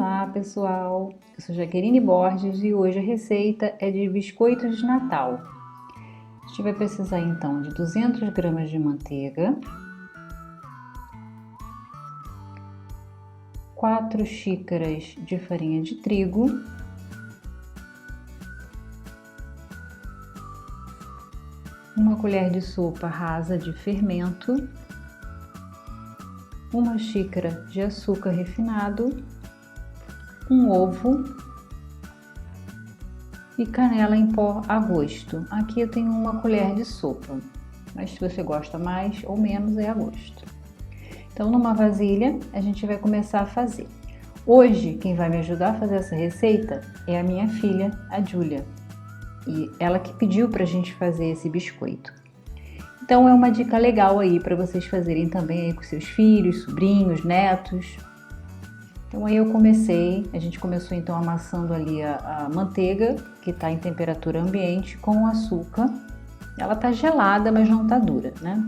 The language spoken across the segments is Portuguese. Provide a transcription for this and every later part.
Olá pessoal, eu sou Jaqueline Borges e hoje a receita é de biscoitos de Natal. A gente vai precisar então de 200 gramas de manteiga, 4 xícaras de farinha de trigo, uma colher de sopa rasa de fermento, uma xícara de açúcar refinado, um ovo e canela em pó a gosto. Aqui eu tenho uma colher de sopa, mas se você gosta mais ou menos é a gosto. Então, numa vasilha, a gente vai começar a fazer. Hoje, quem vai me ajudar a fazer essa receita é a minha filha, a Júlia, e ela que pediu pra gente fazer esse biscoito. Então, é uma dica legal aí para vocês fazerem também aí com seus filhos, sobrinhos, netos. Então aí a gente começou então amassando ali a manteiga, que está em temperatura ambiente, com o açúcar. Ela tá gelada, mas não tá dura, né?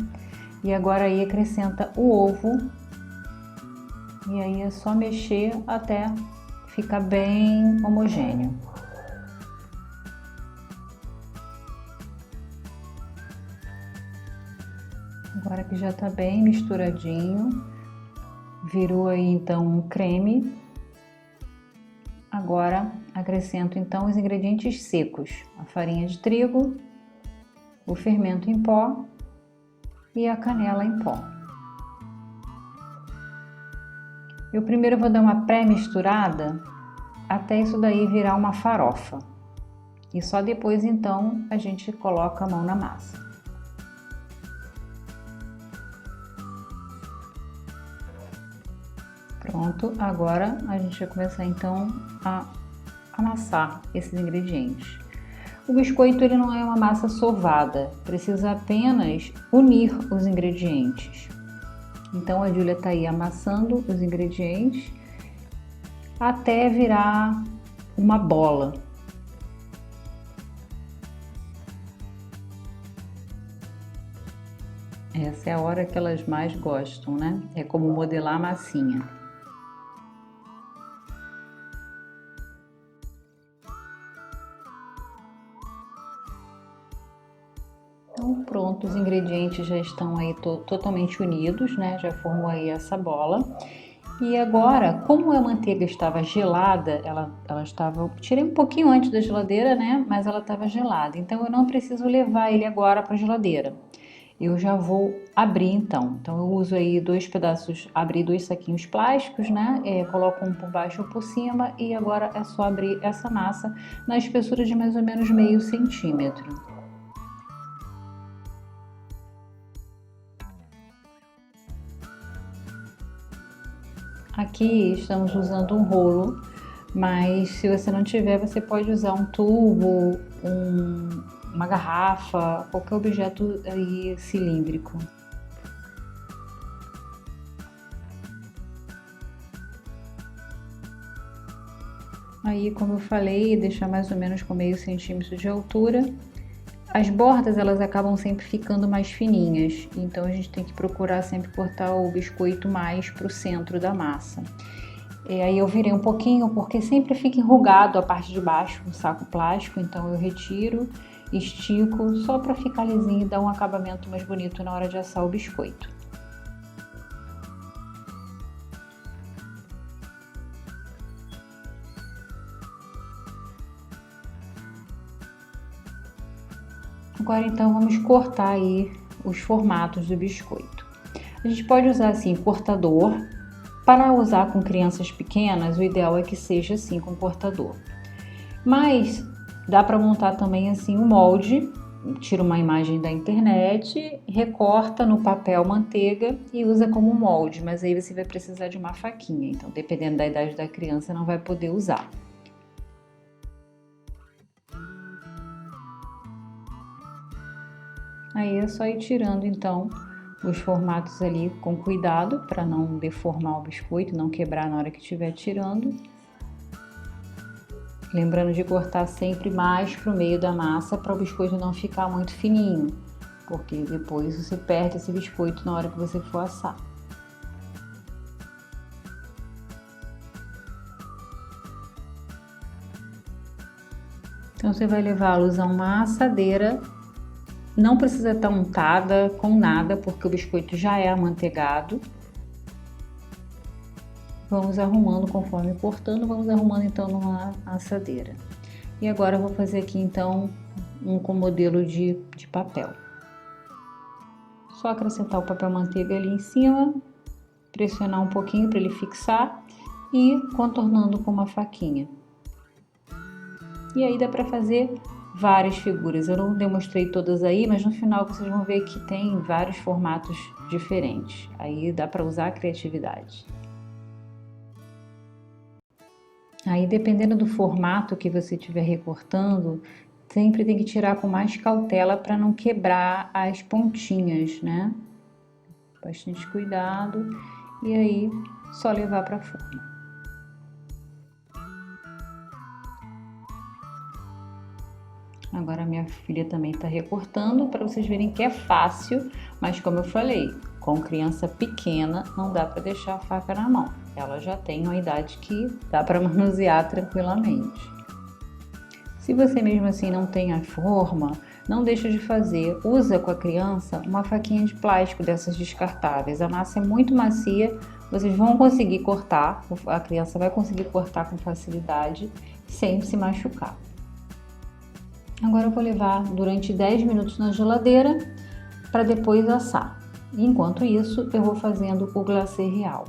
E agora aí acrescenta o ovo. E aí é só mexer até ficar bem homogêneo. Agora que já tá bem misturadinho, virou aí então um creme. Agora acrescento então os ingredientes secos, a farinha de trigo, o fermento em pó e a canela em pó. Eu primeiro vou dar uma pré-misturada até isso daí virar uma farofa. E só depois então a gente coloca a mão na massa. Pronto, agora a gente vai começar então a amassar esses ingredientes. O biscoito ele não é uma massa sovada, precisa apenas unir os ingredientes. Então a Júlia está aí amassando os ingredientes até virar uma bola. Essa é a hora que elas mais gostam, né? É como modelar a massinha. Então pronto, os ingredientes já estão aí totalmente unidos, né? Já formou aí essa bola. E agora, como a manteiga estava gelada, tirei um pouquinho antes da geladeira, né? Mas ela estava gelada, então eu não preciso levar ele agora para a geladeira. Eu já vou abrir então. Então eu uso aí abri 2 saquinhos plásticos, né? Coloco um por baixo e um por cima e agora é só abrir essa massa na espessura de mais ou menos meio centímetro. Aqui estamos usando um rolo, mas se você não tiver, você pode usar um tubo, uma garrafa, qualquer objeto aí cilíndrico. Aí, como eu falei, deixar mais ou menos com meio centímetro de altura. As bordas elas acabam sempre ficando mais fininhas, então a gente tem que procurar sempre cortar o biscoito mais para o centro da massa. E aí eu virei um pouquinho porque sempre fica enrugado a parte de baixo do saco plástico, então eu retiro, estico só para ficar lisinho e dar um acabamento mais bonito na hora de assar o biscoito. Agora então vamos cortar aí os formatos do biscoito. A gente pode usar assim cortador. Para usar com crianças pequenas, o ideal é que seja assim com cortador. Mas dá para montar também assim um molde, tira uma imagem da internet, recorta no papel manteiga e usa como molde, mas aí você vai precisar de uma faquinha, então dependendo da idade da criança não vai poder usar. Aí é só ir tirando então os formatos ali com cuidado para não deformar o biscoito, não quebrar na hora que estiver tirando. Lembrando de cortar sempre mais para o meio da massa para o biscoito não ficar muito fininho, porque depois você perde esse biscoito na hora que você for assar. Então você vai levá-los a uma assadeira. Não precisa estar untada com nada, porque o biscoito já é amanteigado. Vamos arrumando conforme cortando, vamos arrumando então numa assadeira. E agora eu vou fazer aqui então com modelo de papel. Só acrescentar o papel manteiga ali em cima, pressionar um pouquinho para ele fixar e contornando com uma faquinha. E aí dá para fazer várias figuras. Eu não demonstrei todas aí, mas no final vocês vão ver que tem vários formatos diferentes. Aí dá para usar a criatividade. Aí, dependendo do formato que você estiver recortando, sempre tem que tirar com mais cautela para não quebrar as pontinhas, né? Bastante cuidado e aí só levar para a forma. Agora minha filha também está recortando para vocês verem que é fácil, mas como eu falei, com criança pequena não dá para deixar a faca na mão. Ela já tem uma idade que dá para manusear tranquilamente. Se você mesmo assim não tem a forma, não deixa de fazer. Usa com a criança uma faquinha de plástico dessas descartáveis. A massa é muito macia, vocês vão conseguir cortar, a criança vai conseguir cortar com facilidade, sem se machucar. Agora eu vou levar durante 10 minutos na geladeira para depois assar. Enquanto isso, eu vou fazendo o glacê real.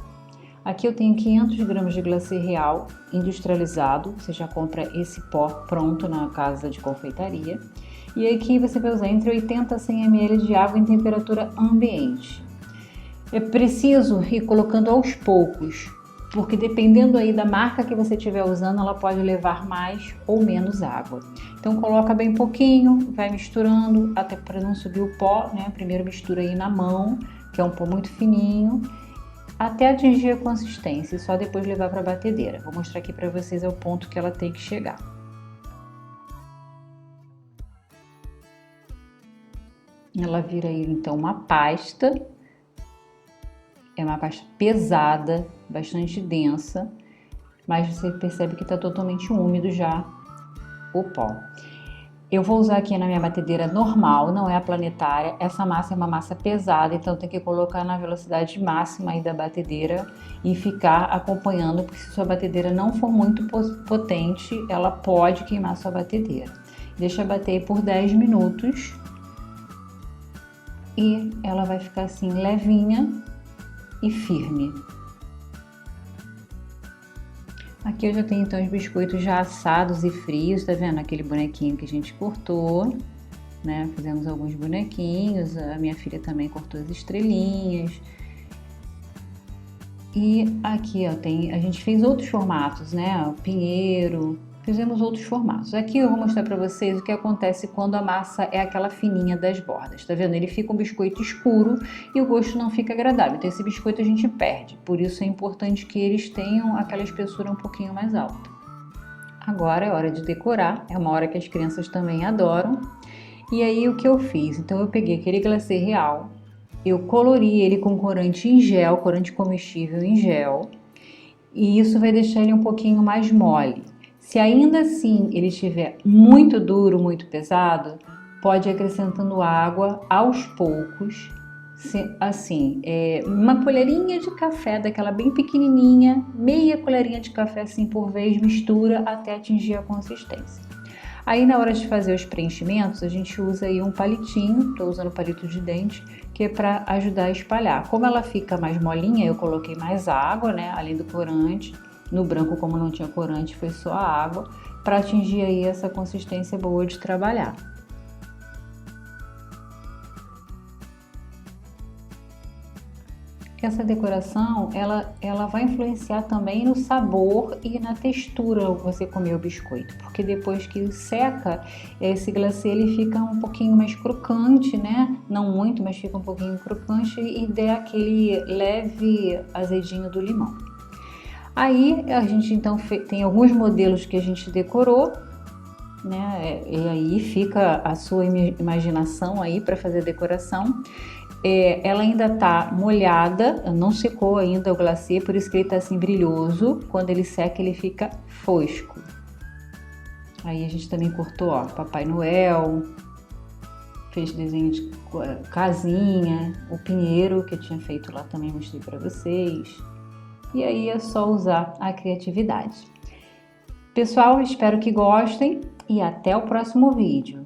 Aqui eu tenho 500 gramas de glacê real industrializado, você já compra esse pó pronto na casa de confeitaria. E aqui você vai usar entre 80 a 100 ml de água em temperatura ambiente. É preciso ir colocando aos poucos, porque dependendo aí da marca que você estiver usando, ela pode levar mais ou menos água. Então coloca bem pouquinho, vai misturando até para não subir o pó, né? Primeiro mistura aí na mão, que é um pó muito fininho, até atingir a consistência e só depois levar para a batedeira. Vou mostrar aqui para vocês o ponto que ela tem que chegar. Ela vira aí então uma pasta. É uma pasta pesada, bastante densa, mas você percebe que está totalmente úmido já o pó. Eu vou usar aqui na minha batedeira normal, não é a planetária. Essa massa é uma massa pesada, então tem que colocar na velocidade máxima aí da batedeira e ficar acompanhando, porque se sua batedeira não for muito potente, ela pode queimar sua batedeira. Deixa bater por 10 minutos e ela vai ficar assim levinha e firme. Aqui eu já tenho então os biscoitos já assados e frios, tá vendo? Aquele bonequinho que a gente cortou, né? Fizemos alguns bonequinhos, a minha filha também cortou as estrelinhas. E aqui, ó, a gente fez outros formatos, né? O pinheiro, fizemos outros formatos. Aqui eu vou mostrar para vocês o que acontece quando a massa é aquela fininha das bordas, tá vendo? Ele fica um biscoito escuro e o gosto não fica agradável, então esse biscoito a gente perde, por isso é importante que eles tenham aquela espessura um pouquinho mais alta. Agora é hora de decorar, é uma hora que as crianças também adoram. E aí o que eu fiz? Então eu peguei aquele glacê real, eu colori ele com corante em gel, corante comestível em gel, e isso vai deixar ele um pouquinho mais mole. Se ainda assim ele estiver muito duro, muito pesado, pode ir acrescentando água aos poucos, assim, uma colherinha de café, daquela bem pequenininha, meia colherinha de café assim por vez, mistura até atingir a consistência. Aí na hora de fazer os preenchimentos, a gente usa aí um palitinho, estou usando palito de dente, que é para ajudar a espalhar. Como ela fica mais molinha, eu coloquei mais água, né, além do corante. No branco, como não tinha corante, foi só a água, para atingir aí essa consistência boa de trabalhar. Essa decoração, ela vai influenciar também no sabor e na textura ao você comer o biscoito, porque depois que seca, esse glacê ele fica um pouquinho mais crocante, né? Não muito, mas fica um pouquinho crocante e dá aquele leve azedinho do limão. Aí a gente então tem alguns modelos que a gente decorou, né? E aí fica a sua imaginação aí para fazer a decoração. Ela ainda tá molhada, não secou ainda o glacê, por isso que ele tá assim brilhoso. Quando ele seca ele fica fosco. Aí a gente também cortou, ó, Papai Noel, fez desenho de casinha, o pinheiro que eu tinha feito lá também mostrei para vocês. E aí é só usar a criatividade. Pessoal, espero que gostem e até o próximo vídeo.